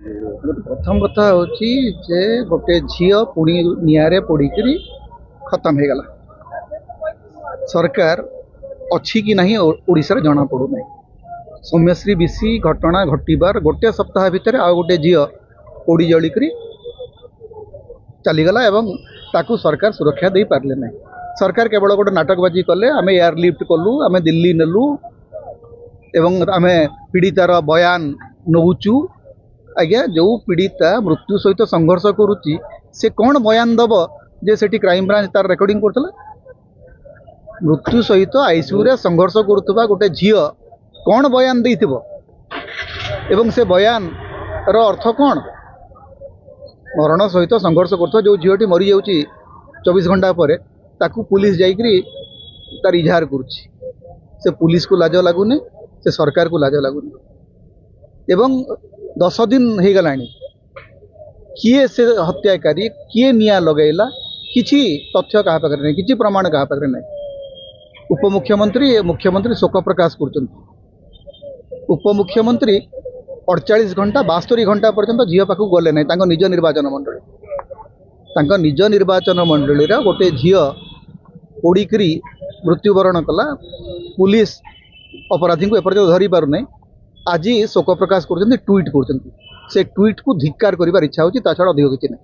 प्रथम कथा हूँ जे गोटे झील पुणी निआरे पोड़िकी खत्म हो गला। सरकार अच्छी कि नहीं ओडिशा जना पड़ूना। सौम्यश्री विशी घटना घटवार गोटे सप्ताह भितर आउ गोटे झील पोड़ी जलिक चलीगला एवं ताकू सरकार सुरक्षा दे पारे ना। सरकार केवल गोटे नाटकबाजी कले। आम एयरलिफ्ट कलु, आम दिल्ली नेलु एवं आम पीड़ितार बयान नौचु। आज्ञा जो पीड़िता मृत्यु सहित संघर्ष करुच्ची से कौन बयान दब जे सेठी क्राइम ब्रांच तार रेकर्डिंग करथला। मृत्यु सहित आईसीयू रे संघर्ष करुवा गोटे झील कौन बयान देथिबो एवं से बयान रो अर्थ कौन। मरण सहित संघर्ष करुवा जो झीलटी मरी जाउची 24 घंटा पर ताकू पुलिस जाइकरी तार इजहार करुच्ची। से पुलिस को लाज लगुनि, से सरकार को लाज लगुनि। एवं 10 दिन हो गलानी किए से हत्याकारी किए निया लगैला किछि तथ्य कहा पाखरे नहीं, किछि प्रमाण कहा पाखरे नहीं। उपमुख्यमंत्री मुख्यमंत्री शोक प्रकाश कर उपमुख्यमंत्री 48 घंटा 72 घंटा पर्यंत झील पाखु गले नहीं। तांको निज निर्वाचन मंडली गोटे झील पोड़िकी मृत्युवरण कला। पुलिस अपराधी को एपर्यंत धरी पारु नहीं। आज शोक प्रकाश कर ट्वीट कर ट्वीट को धिक्कार कर इच्छा होची, ता छड़ा अधिक किसी नहीं।